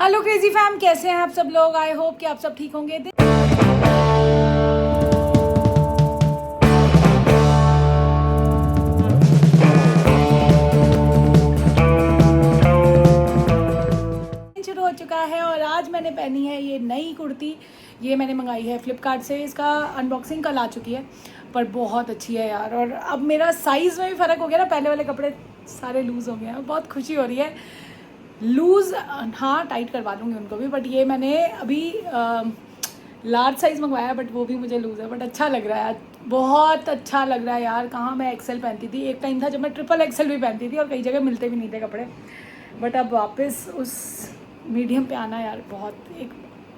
Hello crazy fam, कैसे हैं आप सब लोग। आई होप कि आप सब ठीक होंगे। शुरू हो चुका है और आज मैंने पहनी है ये नई कुर्ती। ये मैंने मंगाई है फ्लिपकार्ट से। इसका अनबॉक्सिंग कल आ चुकी है, पर बहुत अच्छी है यार। और अब मेरा साइज़ में भी फ़र्क हो गया ना, पहले वाले कपड़े सारे लूज़ हो गए हैं। बहुत खुशी हो रही है। लूज़ हाँ, टाइट करवा लूँगी उनको भी, बट ये मैंने अभी लार्ज साइज़ मंगवाया है, बट वो भी मुझे लूज़ है। बट अच्छा लग रहा है, बहुत अच्छा लग रहा है यार। कहाँ मैं एक्सेल पहनती थी, एक टाइम था जब मैं ट्रिपल एक्सेल भी पहनती थी और कई जगह मिलते भी नहीं थे कपड़े। बट अब वापस उस मीडियम पे आना यार, बहुत एक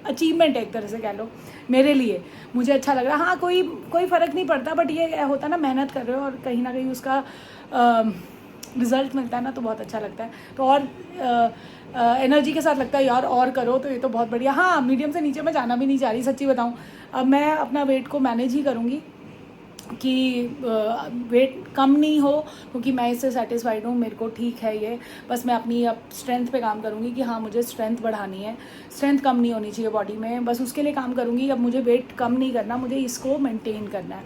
अचीवमेंट है एक तरह से कह लो मेरे लिए। मुझे अच्छा लग रहा है। हाँ, कोई फ़र्क नहीं पड़ता, बट ये होता ना, मेहनत कर रहे हो और कहीं ना कहीं उसका रिज़ल्ट मिलता है ना, तो बहुत अच्छा लगता है। तो और एनर्जी के साथ लगता है यार और करो, तो ये तो बहुत बढ़िया। हाँ, मीडियम से नीचे मैं जाना भी नहीं चाह रही, सच्ची बताऊँ। अब मैं अपना वेट को मैनेज ही करूँगी कि वेट कम नहीं हो, क्योंकि मैं इससे सेटिस्फाइड हूँ, मेरे को ठीक है ये। बस मैं अपनी अब स्ट्रेंथ पे काम करूँगी कि हाँ, मुझे स्ट्रेंथ बढ़ानी है, स्ट्रेंथ कम नहीं होनी चाहिए बॉडी में, बस उसके लिए काम करूँगी। अब मुझे वेट कम नहीं करना, मुझे इसको मेंटेन करना है।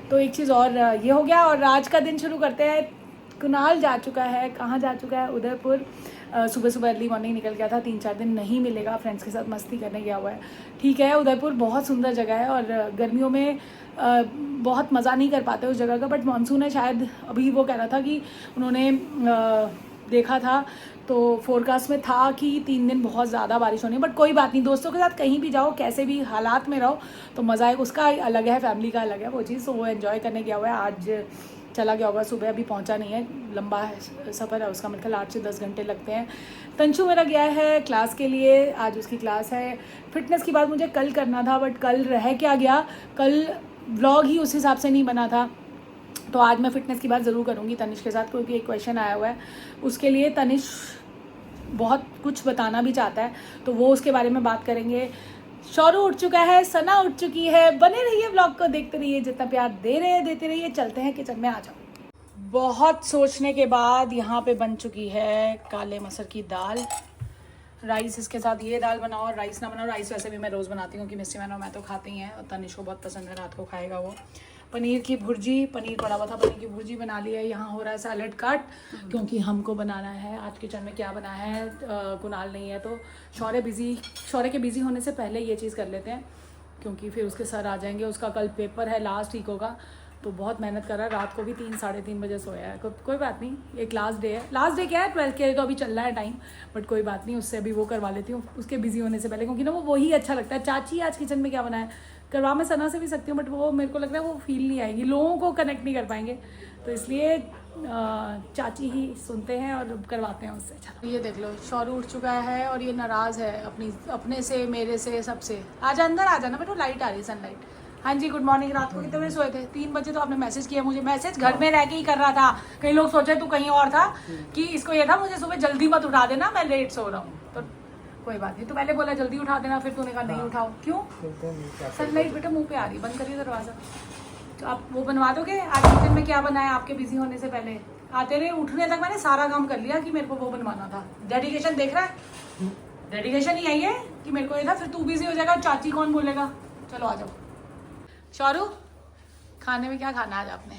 तो एक चीज़ और ये हो गया। और आज का दिन शुरू करते हैं। कुणाल जा चुका है, कहाँ जा चुका है? उदयपुर। सुबह सुबह अर्ली मॉर्निंग निकल गया था। 3-4 दिन नहीं मिलेगा, फ्रेंड्स के साथ मस्ती करने गया हुआ है। ठीक है, उदयपुर बहुत सुंदर जगह है और गर्मियों में बहुत मज़ा नहीं कर पाते उस जगह का, बट मानसून है शायद। अभी वो कह रहा था कि उन्होंने देखा था तो फोरकास्ट में था कि 3 दिन बहुत ज़्यादा बारिश होनी है। बट कोई बात नहीं, दोस्तों के साथ कहीं भी जाओ, कैसे भी हालात में रहो, तो मज़ा है, उसका अलग है, फैमिली का अलग है वो चीज़। तो वो एंजॉय करने गया हुआ है। आज चला गया होगा सुबह, अभी पहुंचा नहीं है। लंबा सफ़र है उसका, मतलब 8 से 10 घंटे लगते हैं। तंशु मेरा गया है क्लास के लिए, आज उसकी क्लास है। फिटनेस की बात मुझे कल करना था, बट कल रह क्या गया, कल व्लॉग ही उस हिसाब से नहीं बना था। तो आज मैं फ़िटनेस की बात ज़रूर करूँगी तनिष के साथ, क्योंकि एक क्वेश्चन आया हुआ है उसके लिए। तनिष बहुत कुछ बताना भी चाहता है, तो वो उसके बारे में बात करेंगे। शौरू उठ चुका है, सना उठ चुकी है। बने रहिए, व्लॉग को देखते रहिए, जितना प्यार दे रहे हैं देते रहिए। चलते हैं किचन में, आ जाओ। बहुत सोचने के बाद यहाँ पे बन चुकी है काले मसर की दाल। राइस इसके साथ, ये दाल बनाओ और राइस ना बनाओ। राइस वैसे भी मैं रोज़ बनाती हूँ कि मिस्टी मैन और मैं तो खाते ही हैं, और तनिष को बहुत पसंद है, रात को खाएगा वो। पनीर की भुर्जी, पनीर पड़ा हुआ था, पनीर की भुर्जी बना ली है। यहाँ हो रहा है सैलड कट, क्योंकि हमको बनाना है। आज किचन में क्या बना है, कुणाल नहीं है तो शौर्य के बिज़ी होने से पहले ये चीज़ कर लेते हैं, क्योंकि फिर उसके सर आ जाएंगे। उसका कल पेपर है, लास्ट वीक होगा, तो बहुत मेहनत कर रहा है। रात को भी 3-3:30 बजे सोया है। कोई बात नहीं, एक लास्ट डे है। लास्ट डे क्या है, 12th के लिए तो अभी चल रहा है टाइम, बट कोई बात नहीं, उससे अभी वो करवा लेती हूँ उसके बिजी होने से पहले, क्योंकि ना वो वही अच्छा लगता है। चाची आज किचन में क्या बनाया, करवा मैं सना से भी सकती हूँ, बट वो मेरे को लग रहा है वो फील नहीं आएगी, लोगों को कनेक्ट नहीं कर पाएंगे, तो इसलिए चाची ही सुनते हैं और करवाते हैं उससे। चलो, ये देख लो, शौरू उठ चुका है और ये नाराज़ है अपने से, मेरे से, सबसे। आजा अंदर, आ जाना बेटा, लाइट आ रही है, सनलाइट। हाँ जी, गुड मॉर्निंग। रात को कितने बजे सोए थे? 3 बजे तो आपने मैसेज किया मुझे। मैसेज घर में रह के ही कर रहा था, कई लोग सोचे तू कहीं और था, कि इसको ये था मुझे सुबह जल्दी मत उठा देना, मैं लेट सो रहा हूँ। तो कोई बात नहीं, तो पहले बोला जल्दी उठा देना, फिर तूने कहा नहीं उठाओ। क्यों? सनलाइट बेटा मुंह पे आ रही, बंद करिए दरवाज़ा। तो आप वो बनवा दोगे? आज किचन में क्या बनाया आपके बिजी होने से पहले? आते रहे, उठने तक मैंने सारा काम कर लिया कि मेरे को वो बनवाना था। डेडिकेशन देख रहा है, डेडिकेशन ही आई है कि मेरे को ये था, फिर तू बिजी हो जाएगा, चाची कौन बोलेगा। चलो आ जाओ। शौरू, खाने में क्या खाना आज आपने?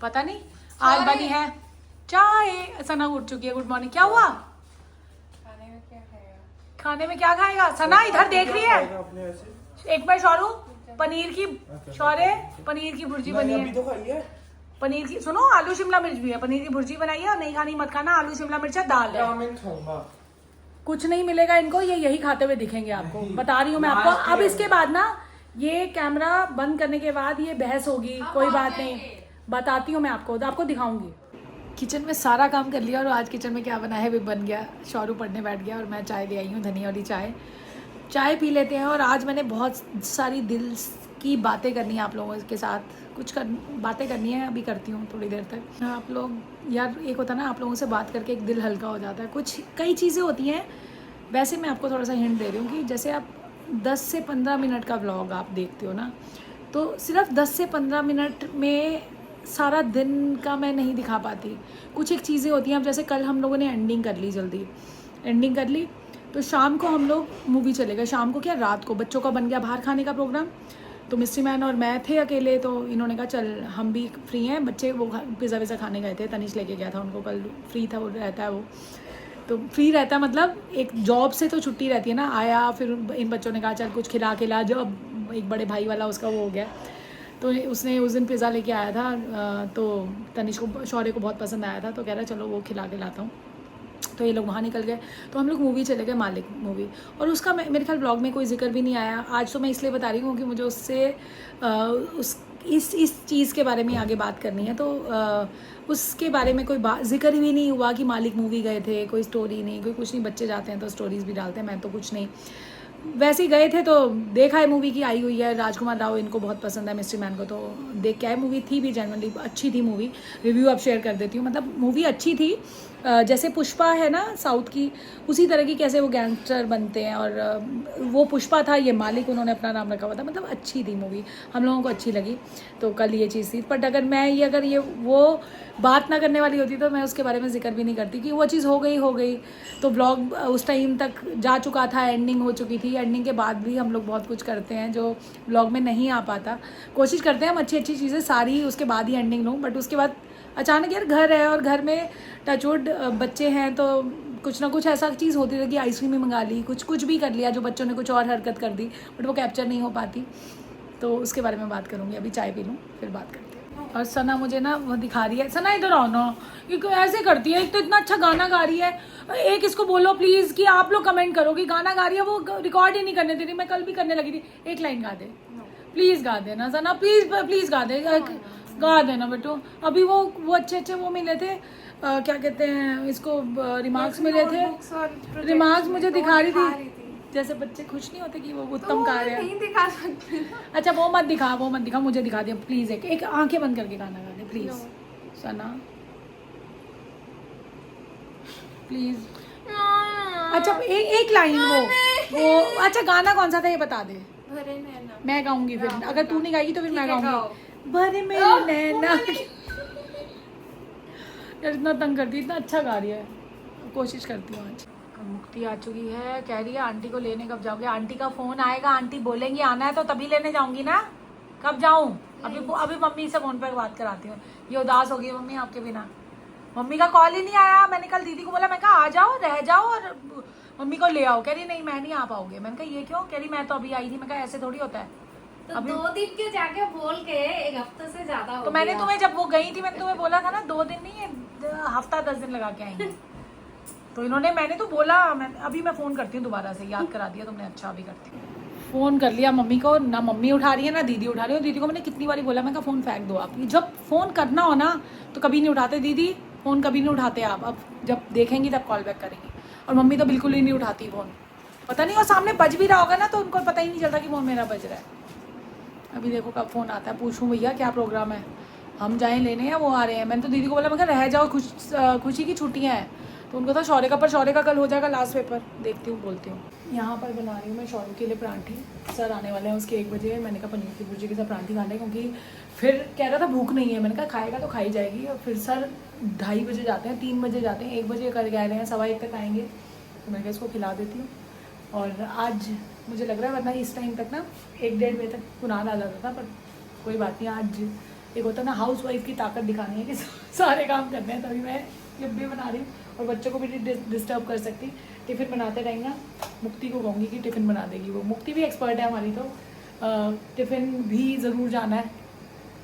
पता नहीं। आज बनी है चाय। सना उठ चुकी है, गुड मॉर्निंग। क्या हुआ? खाने में क्या खाएगा? सना इधर देख रही है एक बार। शौरू, पनीर की, शौर्य, पनीर की भुर्जी बनी है। पनीर की, सुनो, आलू शिमला मिर्च भी है। पनीर की भुर्जी बनाई है, और नहीं खानी मत खाना, आलू शिमला मिर्च है, दाल है। कुछ नहीं मिलेगा इनको, ये यही खाते हुए दिखेंगे आपको, बता रही हूँ मैं आपको। अब इसके बाद ना, ये कैमरा बंद करने के बाद ये बहस होगी, कोई बात नहीं, बताती हूँ मैं आपको, तो आपको दिखाऊंगी। किचन में सारा काम कर लिया, और आज किचन में क्या बना है भी बन गया। शौरू पढ़ने बैठ गया और मैं चाय ले आई हूँ, धनिया वाली चाय पी लेते हैं। और आज मैंने बहुत सारी दिल की बातें करनी है आप लोगों के साथ, बातें करनी है, अभी करती हूँ थोड़ी देर तक। आप लोग यार, एक होता है ना, आप लोगों से बात करके एक दिल हल्का हो जाता है। कई चीज़ें होती हैं। वैसे मैं आपको थोड़ा सा हिंट दे रही हूँ कि जैसे आप 10 से 15 मिनट का व्लॉग आप देखते हो ना, तो सिर्फ 10 से 15 मिनट में सारा दिन का मैं नहीं दिखा पाती। कुछ एक चीज़ें होती हैं। अब जैसे कल हम लोगों ने एंडिंग कर ली, जल्दी एंडिंग कर ली, तो शाम को हम लोग मूवी चले गए। शाम को क्या, रात को बच्चों का बन गया बाहर खाने का प्रोग्राम। तो मिस्ट्री मैन और मैं थे अकेले, तो इन्होंने कहा चल हम भी फ्री हैं। बच्चे वो पिज़्ज़ा विज़ा खाने गए थे, तनिष लेके गया था उनको, कल फ्री था, वो रहता है वो तो फ्री रहता है, मतलब एक जॉब से तो छुट्टी रहती है ना। आया फिर इन बच्चों ने कहा चल कुछ खिला खिला, जो अब एक बड़े भाई वाला उसका वो हो गया, तो उसने उस दिन पिज़्ज़ा लेके आया था। तो तनिष को, शौर्य को बहुत पसंद आया था, तो कह रहा चलो वो खिला के लाता हूँ। तो ये लोग वहाँ निकल गए, तो हम लोग मूवी चले गए, मालिक मूवी। और उसका मेरे ख्याल ब्लॉग में कोई जिक्र भी नहीं आया। आज तो मैं इसलिए बता रही हूँ कि मुझे उससे इस चीज़ के बारे में आगे बात करनी है। तो उसके बारे में कोई जिक्र भी नहीं हुआ कि मालिक मूवी गए थे, कोई स्टोरी नहीं, कोई कुछ नहीं। बच्चे जाते हैं तो स्टोरीज़ भी डालते हैं, मैं तो कुछ नहीं, वैसे ही गए थे। तो देखा है मूवी की आई हुई है, राजकुमार राव इनको बहुत पसंद है मिस्ट्री मैन को, तो देख के आए। मूवी थी भी जनरली अच्छी थी मूवी, रिव्यू अब शेयर कर देती हूँ। मतलब मूवी अच्छी थी, जैसे पुष्पा है ना साउथ की, उसी तरह की, कैसे वो गैंगस्टर बनते हैं, और वो पुष्पा था, ये मालिक उन्होंने अपना नाम रखा हुआ था। मतलब अच्छी थी मूवी, हम लोगों को अच्छी लगी। तो कल ये चीज़ थी, बट अगर ये वो बात ना करने वाली होती तो मैं उसके बारे में जिक्र भी नहीं करती कि वो चीज़ हो गई। तो ब्लॉग उस टाइम तक जा चुका था, एंडिंग हो चुकी थी। एंडिंग के बाद भी हम लोग बहुत कुछ करते हैं जो ब्लॉग में नहीं आ पाता। कोशिश करते हैं हम अच्छी चीज़ें सारी उसके बाद ही एंडिंग लूँ, बट उसके बाद अचानक यार घर है, और घर में टचवुड बच्चे हैं, तो कुछ ना कुछ ऐसा चीज़ होती रही कि आइसक्रीम ही मंगा ली, कुछ भी कर लिया, जो बच्चों ने कुछ और हरकत कर दी, बट वो कैप्चर नहीं हो पाती। तो उसके बारे में बात करूँगी, अभी चाय पी लूँ फिर बात करते हैं। और सना मुझे ना वो दिखा रही है, सना इधर आओ ना, ये ऐसे करती है। एक तो इतना अच्छा गाना गा रही है, एक इसको बोलो प्लीज़ कि आप लोग कमेंट करो कि गाना गा रही है, वो रिकॉर्ड ही नहीं करने दे रही। मैं कल भी करने लगी थी, एक लाइन गा दे प्लीज़, गा देना सना, प्लीज़ गा दे, गा देना बेटू। अभी वो अच्छे वो मिले थे, क्या कहते हैं इसको, रिमार्क्स मिले थे। रिमार्क्स मुझे दिखा रही थी, जैसे बच्चे खुश नहीं होते कि वो उत्तम कार्य है। नहीं दिखा सकते। अच्छा वो मत दिखा, मुझे दिखा दिया प्लीज़। एक आंखें बंद करके गाना गा दे प्लीज़ सना, प्लीज़। अच्छा एक लाइन वो अच्छा गाना कौन सा था ये बता दे। भरे नैना। मैं गाऊंगी फिर, अगर तू नहीं गाएगी तो फिर मैं गाऊंगी। भरे मेरे नैना। यार इतना तंग करती है, इतना अच्छा गा रही है, कोशिश करती हूँ आज। मुक्ति आ चुकी है, कह रही है आंटी को लेने कब जाओगे। आंटी का फोन आएगा, आंटी बोलेंगी आना है तो तभी लेने जाऊंगी ना, कब जाऊं। अभी मम्मी से फोन पर बात कराती हूँ। ये उदास होगी मम्मी आपके बिना, मम्मी का कॉल ही नहीं आया। मैंने कल दीदी को बोला, मैं कहा आ जाओ, रह जाओ और मम्मी को ले आओ। कह रही नहीं मैं नहीं आ पाऊंगी। मैंने कहा ये क्यों, कह रही मैं तो अभी आई थी। मैं कहा ऐसे थोड़ी होता है, तो अभी 2 दिन के जाके बोल के 1 हफ्ते से ज्यादा हो तो मैंने तुम्हें जब वो गई थी मैंने तुम्हें बोला था ना 2 दिन नहीं, हफ्ता 10 दिन लगा के आएंगे। तो मैंने तो बोला, अभी मैं फ़ोन करती हूँ दोबारा से, याद करा दिया तुमने, अच्छा अभी करती हूँ। फ़ोन कर लिया मम्मी को, ना मम्मी उठा रही है ना दीदी उठा रही है। दीदी को मैंने कितनी बारी बोला, मैं कहा फ़ोन फेंक दो आप, जब फ़ोन करना हो ना तो कभी नहीं उठाते दीदी, फ़ोन कभी नहीं उठाते आप, अब जब देखेंगी तब कॉल बैक करेंगी। और मम्मी तो बिल्कुल ही नहीं उठाती फ़ोन, पता नहीं, और सामने बज भी रहा होगा ना तो उनको पता ही नहीं चलता कि फ़ोन मेरा बज रहा है। अभी देखो कब फ़ोन आता है, पूछूँ भैया क्या प्रोग्राम है, हम जाएँ लेने या वो आ रहे हैं। मैंने तो दीदी को बोला, मैं कहा रह जाओ, खुशी की छुट्टियाँ हैं। तो उनको था शौर्य का, पर शौर्य का कल हो जाएगा लास्ट पेपर, देखती हूँ बोलती हूँ। यहाँ पर बना रही हूँ मैं शौर्य के लिए परांठी, सर आने वाले हैं उसके 1 बजे। मैंने कहा पनीर की भुर्जी के साथ परांठी खाने, क्योंकि फिर कह रहा था भूख नहीं है। मैंने कहा खाएगा तो खाई जाएगी। और फिर सर 2:30 बजे जाते हैं, 3 बजे जाते हैं, 1 बजे कर गए हैं, 1:15 तक आएंगे। तो मैंने कहा इसको खिला देती हूँ। और आज मुझे लग रहा है, वरना इस टाइम तक ना 1-1:30 बजे तक कुनाल आ जाता था, पर कोई बात नहीं। आज एक होता है ना हाउस वाइफ की ताकत दिखानी है कि सारे काम करने हैं, तभी मैं भी बना रही हूँ और बच्चों को भी डिस्टर्ब कर सकती। टिफ़िन बनाते टाइम ना मुक्ति को कहूँगी कि टिफ़िन बना देगी वो, मुक्ति भी एक्सपर्ट है हमारी, तो टिफ़िन भी ज़रूर जाना है,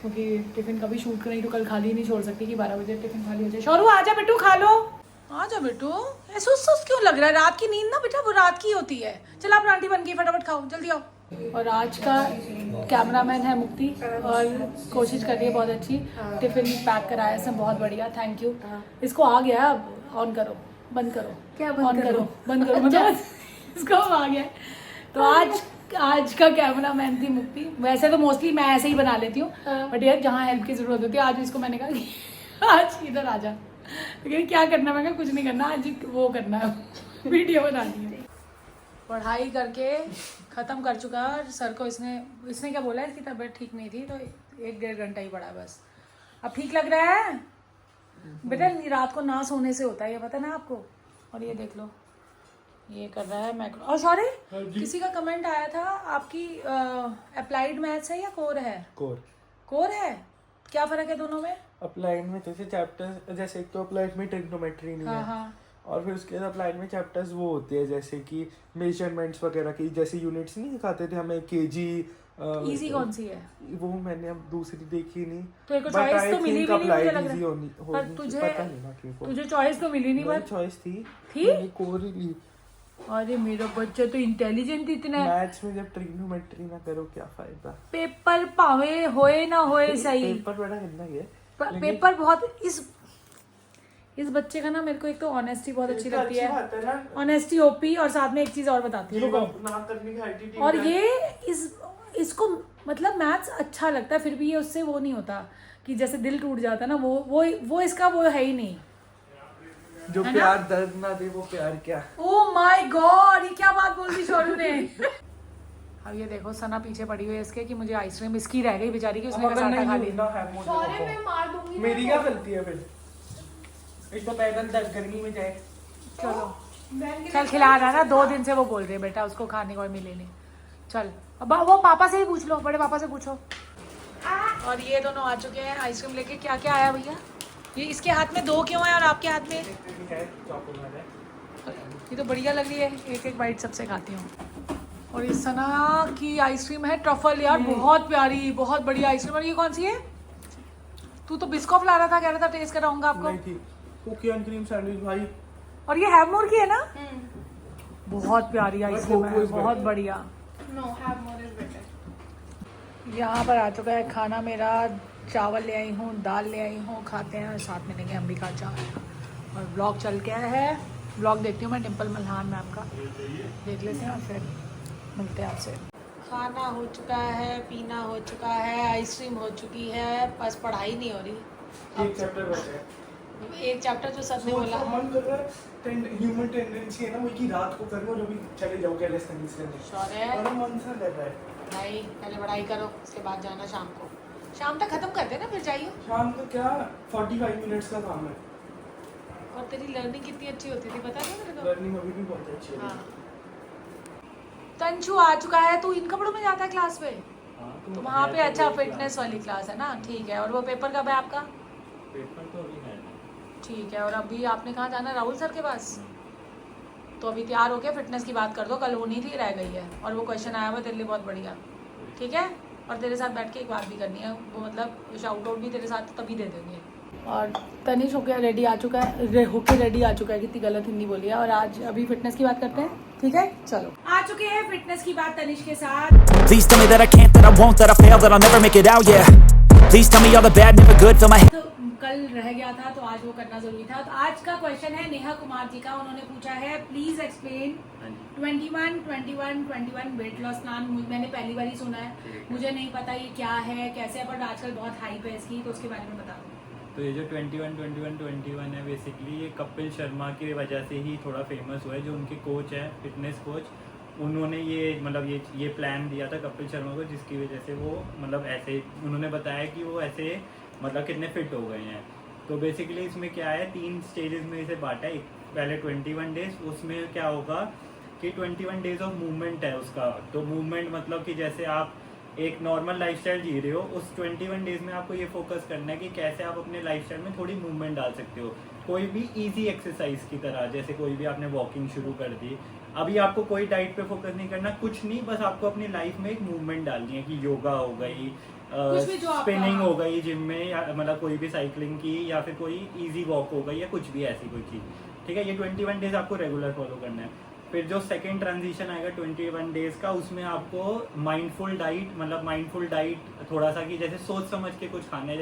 क्योंकि टिफ़िन कभी शूट करें तो कल खाली नहीं छोड़ सकती कि 12 बजे टिफ़िन खाली हो जाए। शौरू आ जा बेटू, खा लो, आ जा बेटू, ऐसा सुस्त क्यों लग रहा है, रात की नींद ना बेटा वो रात की होती है। चलो आप परांठी बन गई, फटाफट खाओ, जल्दी आओ। और आज का कैमरामैन है मुक्ति, और कोशिश कर रही है बहुत अच्छी। टिफ़िन पैक कराया इसने, बहुत बढ़िया, थैंक यू। इसको आ गया, अब ऑन करो, बंद करो, क्या बंद करो, बंद करो, मतलब इसको आ गया। तो आज का कैमरामैन थी मुक्ति। वैसे तो मोस्टली मैं ऐसे ही बना लेती हूँ, बट यार जहाँ हेल्प की ज़रूरत होती है, आज इसको मैंने कहा कि आज इधर आ जा। क्या करना, मैं कहा कुछ नहीं करना, आज वो करना है, वीडियो बनानी है। पढ़ाई करके ख़त्म कर चुका। सर को इसने क्या बोला, इसकी तबीयत ठीक नहीं थी, तो 1-1.5 घंटा ही पढ़ा बस। अब ठीक लग रहा है बेटा, रात को ना सोने से होता है, ये पता ना आपको। और ये देख लो, ये कर रहा है मैक्रो। और सॉरी, हाँ जी। किसी का कमेंट आया था, आपकी अप्लाइड मैथ्स है या कोर है? कोर। कोर है, क्या फर्क है दोनों में? अप्लाइड में जैसे चैप्टर, जैसे एक तो अप्लाइड में ट्रिग्नोमेट्री नहीं हाँ है, हाँ। और फिर उसके बाद अप्लाइड में चैप्टर्स वो होते हैं जैसे कि मेजरमेंट्स वगैरह की, जैसे यूनिट्स नहीं दिखाते थे हमें, केजी। इजी कौन सी है? वो मैंने अब दूसरी देखी नहीं, तो एक But चॉइस I तो मिली think भी नहीं मुझे applied लग easy रहा होनी है। पर तुझे पता नहीं बाकी को। तुझे चॉइस तो मिली नहीं, मेरी बट चॉइस थी थी? मैंने कोर ही ली। अरे मेरा बच्चा तो इंटेलिजेंट इतना है। मैथ्स में जब ट्रिग्नोमेट्री ना करो क्या फायदा। पेपर पावे होए ना होए सही, पेपर बड़ा गंदा है पेपर बहुत इस बच्चे का ना, मेरे को एक तो ऑनेस्टी बहुत अच्छी लगती है, बात है ना, ऑनेस्टी ओपी। और साथ में एक चीज और बताती हूँ, give रुको। up ना करने का एटीट्यूड। और ये इसको मतलब मैथ्स अच्छा लगता है, फिर भी ये उससे वो नहीं होता कि जैसे दिल टूट जाता है ना, वो इसका वो है ही नहीं। जो है ना? प्यार दर्द ना दे वो प्यार क्या। ओह माय गॉड, ये क्या बात बोल दी शोरू ने। अब ये देखो सना पीछे पड़ी हुई है इसके कि मुझे आइसक्रीम इसकी रह गई बेचारी की, उसने कसाटा खा लिया। सॉरी मैं मार दूंगी। मेरी क्या गलती है फिर? एक तो पैदल दर्द गर्मी में जाए। चलो चल, खिला रहा ना, 2 दिन से वो बोल रही है बेटा उसको खाने को मिले नहीं। चल अब वो पापा से ही पूछ लो, बड़े पापा से पूछो। और ये दोनों आ चुके हैं आइसक्रीम लेके। क्या क्या आया भैया? ये इसके हाथ में 2 क्यों है और आपके हाथ में? ये तो बढ़िया लग रही है, एक एक बाइट सबसे खाती हूँ। और ये सना की आइसक्रीम है ट्रफल यार, बहुत प्यारी, बहुत बढ़िया आइसक्रीम। और ये कौन सी है? तू तो बिस्कॉफ ला रहा था, कह रहा था टेस्ट कराऊंगा आपको। नहीं थी कुकी एंड क्रीम सैंडविच भाई। और ये हैवमोर की है ना? बहुत प्यारी आइसक्रीम है, बहुत बढ़िया। No have more is better. यहाँ पर आ चुका है खाना मेरा। चावल ले आई हूँ, दाल ले आई हूँ, खाते हैं। और साथ में लेंगे अंबिका चावल। और ब्लॉग चल गया है, ब्लॉग देखती हूँ मैं डिम्पल मल्हान मैम का, देख लेते हैं और फिर मिलते हैं आपसे। खाना हो चुका है, पीना हो चुका है, आइसक्रीम हो चुकी है, बस पढ़ाई नहीं हो रही। एक चैप्टर बचा है। एक चैप्टर जो सर ने बोला, मन कर रहा है, ह्यूमन टेंडेंसी है ना वो कि रात को करो और अभी चले जाओ कैलिस्थेनिक्स करने। श्योर है? और मन सा कर रहा है। नहीं, पहले पढ़ाई करो, उसके बाद जाना शाम को। शाम तक खत्म कर देना, फिर जाइए। शाम को क्या 45 मिनट्स का काम है। और तेरी लर्निंग कितनी अच्छी होती थी पता है मेरे को। लर्निंग अभी भी बहुत अच्छी है। हाँ। तंशु आ चुका है। तू इन कपड़ों में जाता है क्लास पे? तो वहाँ पे अच्छा फिटनेस वाली क्लास है ना, ठीक है। और वो पेपर कब है आपका? पेपर तो अभी है। ठीक है। और अभी आपने कहाँ जाना है? राहुल सर के पास। तो अभी तैयार हो के फिटनेस की बात कर दो, कल होनी थी, रह गई है। और वो क्वेश्चन आया हुआ तेरे लिए बहुत बढ़िया, ठीक है। और तेरे साथ बैठ के एक बात भी करनी है, वो मतलब शाउट आउट भी तेरे साथ तभी दे देंगे। और तनिष होके रेडी आ चुका है, होके रेडी आ चुका है, कितनी गलत हिंदी बोली है। और आज अभी फिटनेस की बात करते हैं, ठीक है। चलो आ चुके हैं फिटनेस की बात तनिष के साथ। Please tell me that I can't, that I won't, that I fail, that I'll never make it out, yeah. Please tell me all the bad, never good, fill my head. तो कल रह गया था तो आज वो करना जरूरी था। तो आज का क्वेश्चन है नेहा कुमार जी का। उन्होंने पूछा है please explain 21 weight loss plan. मैंने पहली बार ही सुना है, मुझे नहीं पता ये क्या है कैसे है, पर आजकल बहुत हाइप है इसकी, तो उसके बारे में बता दो। तो ये जो 21 है बेसिकली ये कपिल शर्मा की वजह से ही थोड़ा फेमस हुआ है। जो उनके कोच है, फिटनेस कोच, उन्होंने ये मतलब ये प्लान दिया था कपिल शर्मा को, जिसकी वजह से वो मतलब ऐसे उन्होंने बताया कि वो ऐसे मतलब कितने फिट हो गए हैं। तो बेसिकली इसमें क्या है, 3 स्टेजेस में इसे बांटा है। पहले 21 डेज, उसमें क्या होगा कि 21 डेज ऑफ मूवमेंट है उसका। तो मूवमेंट मतलब कि जैसे आप एक नॉर्मल लाइफस्टाइल जी रहे हो, उस 21 डेज में आपको ये फोकस करना है कि कैसे आप अपने लाइफस्टाइल में थोड़ी मूवमेंट डाल सकते हो। कोई भी इजी एक्सरसाइज की तरह, जैसे कोई भी आपने वॉकिंग शुरू कर दी, अभी आपको कोई डाइट पे फोकस नहीं करना, कुछ नहीं, बस आपको अपनी लाइफ में एक मूवमेंट डालनी है कि योगा हो गई, कुछ भी जो आपका- स्पिनिंग हो गई जिम में, या मतलब कोई भी साइकिलिंग की, या फिर कोई इजी वॉक हो गई, या कुछ भी ऐसी कोई चीज़, ठीक है। ये 21 डेज आपको रेगुलर फॉलो करना है। फिर जो सेकेंड ट्रांजिशन आएगा 21 डेज का, उसमें आपको माइंडफुल डाइट, मतलब माइंडफुल डाइट थोड़ा सा कि जैसे सोच समझ के कुछ खाना है,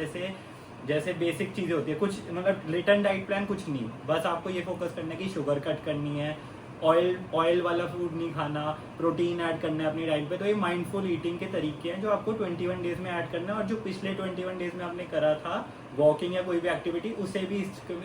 जैसे बेसिक चीज़ें होती है, कुछ मतलब रिटर्न डाइट प्लान कुछ नहीं, बस आपको ये फोकस करना है कि शुगर कट करनी है, ऑयल वाला फूड नहीं खाना, प्रोटीन ऐड करना है अपनी डाइट पे। तो ये माइंडफुल ईटिंग के तरीके हैं जो आपको 21 डेज में ऐड करना है। और जो पिछले 21 डेज में आपने करा था वॉकिंग या कोई भी एक्टिविटी, उसे भी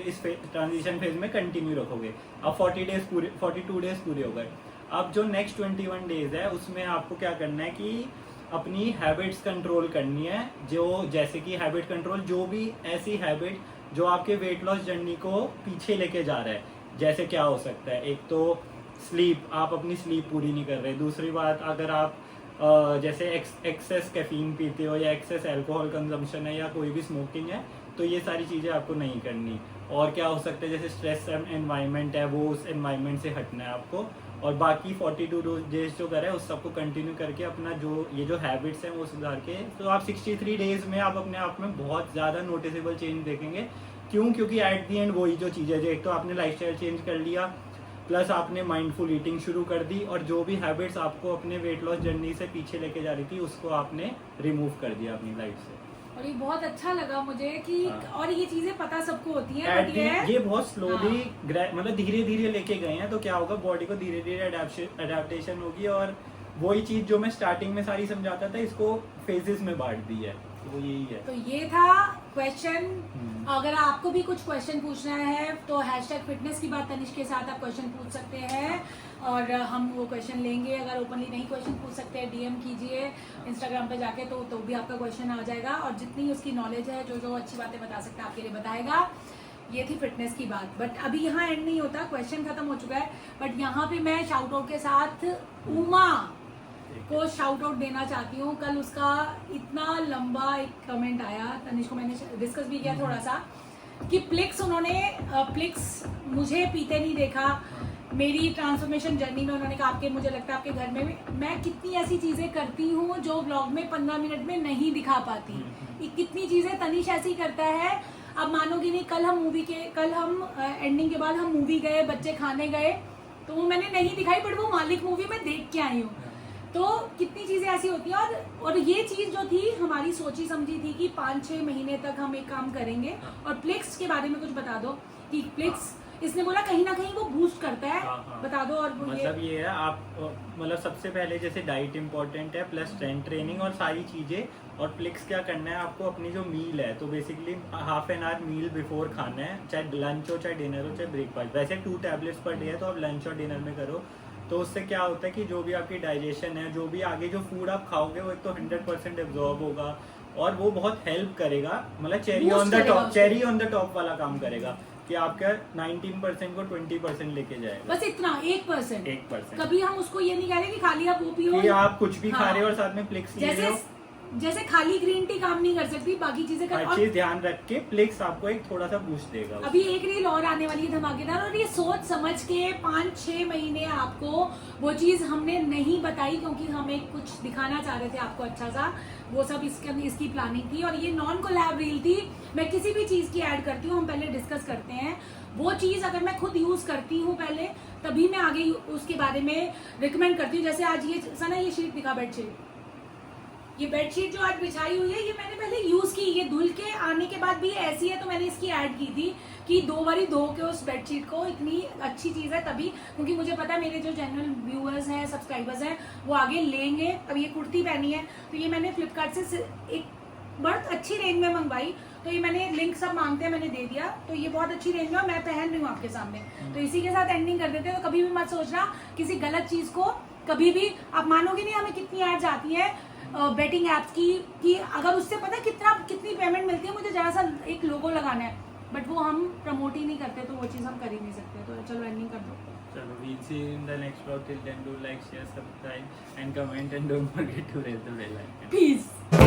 इस ट्रांजिशन फेज में कंटिन्यू रखोगे। अब 42 डेज पूरे हो गए। अब जो नेक्स्ट 21 डेज है उसमें आपको क्या करना है कि अपनी हैबिट्स कंट्रोल करनी है। जो जैसे कि हैबिट कंट्रोल, जो भी ऐसी हैबिट जो आपके वेट लॉस जर्नी को पीछे लेके जा रहा है, जैसे क्या हो सकता है, एक तो स्लीप, आप अपनी स्लीप पूरी नहीं कर रहे। दूसरी बात, अगर आप जैसे एक्सेस कैफीन पीते हो या एक्सेस अल्कोहल कंजम्पशन है या कोई भी स्मोकिंग है, तो ये सारी चीज़ें आपको नहीं करनी। और क्या हो सकता है, जैसे स्ट्रेस एनवायरनमेंट है, वो उस एनवायरनमेंट से हटना है आपको। और बाकी 42 डेज जो करें उस सबको कंटिन्यू करके अपना जो हैबिट्स हैं वो सुधार के, तो आप 63 डेज में आप अपने आप में बहुत ज़्यादा नोटिसेबल चेंज देखेंगे। क्यों? क्योंकि एट दी एंड वही जो चीज़ है, जो एक तो आपने लाइफस्टाइल चेंज कर लिया, प्लस आपने माइंडफुल ईटिंग शुरू कर दी, और जो भी हैबिट्स आपको अपने वेट लॉस जर्नी से पीछे लेके जा रही थी उसको आपने रिमूव कर दिया अपनी लाइफ से। और ये बहुत अच्छा लगा मुझे कि और ये चीजें पता सबको होती हैं, At बट the- ये बहुत स्लोली मतलब धीरे धीरे लेके गए हैं, तो क्या होगा, बॉडी को धीरे धीरे अडेप्टेशन होगी। और वही चीज जो मैं स्टार्टिंग में सारी समझाता था, इसको फेजेस में बांट दी है, तो वो यही है। तो ये था क्वेश्चन। अगर आपको भी कुछ क्वेश्चन पूछना है तो #fitness की बात तनिष्क के साथ आप क्वेश्चन पूछ सकते हैं, और हम वो क्वेश्चन लेंगे। अगर ओपनली नहीं क्वेश्चन पूछ सकते हैं, DM कीजिए इंस्टाग्राम पे जाके, तो भी आपका क्वेश्चन आ जाएगा। और जितनी उसकी नॉलेज है, जो अच्छी बातें बता सकता है आपके लिए बताएगा। ये थी फिटनेस की बात, बट अभी यहाँ एंड नहीं होता, क्वेश्चन खत्म हो चुका है। बट यहाँ पे मैं शाउट आउट के साथ उमा को शाउट आउट देना चाहती हूँ। कल उसका इतना लंबा एक कमेंट आया, तनिष्क को मैंने डिस्कस भी किया थोड़ा सा, कि प्लिक्स मुझे पीते नहीं देखा। मेरी ट्रांसफॉर्मेशन जर्नी में उन्होंने कहा आपके, मुझे लगता है आपके घर में मैं कितनी ऐसी चीज़ें करती हूँ जो ब्लॉग में 15 मिनट में नहीं दिखा पाती। कितनी चीज़ें तनिष ऐसी करता है, अब मानोगी नहीं। कल हम एंडिंग के बाद हम मूवी गए, बच्चे खाने गए, तो वो मैंने नहीं दिखाई, बट वो मालिक मूवी में देख के आई हूँ। तो कितनी चीज़ें ऐसी होती हैं। और ये चीज़ जो थी हमारी सोची समझी थी कि 5-6 महीने तक हम एक काम करेंगे। और प्लिक्स के बारे में कुछ बता दो कि प्लिक्स, इसने बोला कहीं ना कहीं वो बूस्ट करता है। बता दो। और मतलब ये है, आप मतलब सबसे पहले जैसे डाइट इंपॉर्टेंट है, प्लस स्ट्रेंथ ट्रेनिंग और सारी चीज़ें। और प्लिक्स क्या करना है आपको, अपनी जो मील है, तो basically ½ an hour meal before खाना है, चाहे लंच हो, चाहे डिनर हो, चाहे ब्रेकफास्ट। वैसे 2 टैबलेट्स पर डे है, तो आप लंच और डिनर में करो। तो उससे क्या होता है कि जो भी आपकी डाइजेशन है, जो भी आगे जो फूड आप खाओगे, वो एक तो 100% एब्जॉर्ब होगा, और वो बहुत हेल्प करेगा। मतलब चेरी ऑन द टॉप वाला काम करेगा कि आपका 19% को 20% लेके जाएगा। बस इतना 1%। 1%। कभी हम उसको ये नहीं कह रहे कि खाली आप वो पियो, कि आप कुछ भी खा रहे हो और साथ में प्लिक्स ले रहे हो। जैसे खाली ग्रीन टी काम नहीं कर सकती, बाकी चीजें कर। हर चीज ध्यान रख के प्लिक्स आपको एक थोड़ा सा बूस्ट देगा। अभी एक रील और आने वाली है धमाकेदार, और ये सोच समझ के 5-6 महीने आपको वो चीज हमने नहीं बताई, क्योंकि हमें कुछ दिखाना चाह रहे थे आपको अच्छा सा। वो सब इसकी प्लानिंग थी, और ये नॉन कोलैब रील थी। मैं किसी भी चीज की ऐड करती हूँ, हम पहले डिस्कस करते हैं। वो चीज अगर मैं खुद यूज करती हूँ पहले, तभी मैं आगे उसके बारे में रिकमेंड करती हूँ। जैसे आज ये सना, ये शीट दिखा, बेडशीट, ये बेडशीट जो आज बिछाई हुई है, ये मैंने पहले यूज की। ये धुल के आने के बाद भी ऐसी है, तो मैंने इसकी ऐड की थी कि 2 बारी धो के उस बेडशीट को। इतनी अच्छी चीज़ है तभी, क्योंकि मुझे पता है मेरे जो जनरल व्यूअर्स हैं, सब्सक्राइबर्स हैं, वो आगे लेंगे। अब ये कुर्ती पहनी है, तो ये मैंने फ्लिपकार्ट से एक बहुत अच्छी रेंज में मंगवाई। तो ये मैंने लिंक सब मांगते हैं, मैंने दे दिया। तो ये बहुत अच्छी रेंज में मैं पहन रही हूँ आपके सामने। तो इसी के साथ एंडिंग कर देते हैं। तो कभी भी मत सोचना किसी गलत चीज़ को, कभी भी। आप मानोगे नहीं, हमें कितनी एड्स आती हैं बेटिंग ऐप्स की, कि अगर उससे पता कितनी पेमेंट मिलती है, मुझे जरा सा एक लोगो लगाना है, बट वो हम प्रमोट ही नहीं करते, तो वो चीज़ हम कर ही नहीं सकते। तो चलो एंडिंग कर दो। चलो, we'll see you in the next vlog. Till then, do like, share, subscribe and comment, and don't forget to raise the bell icon. Peace.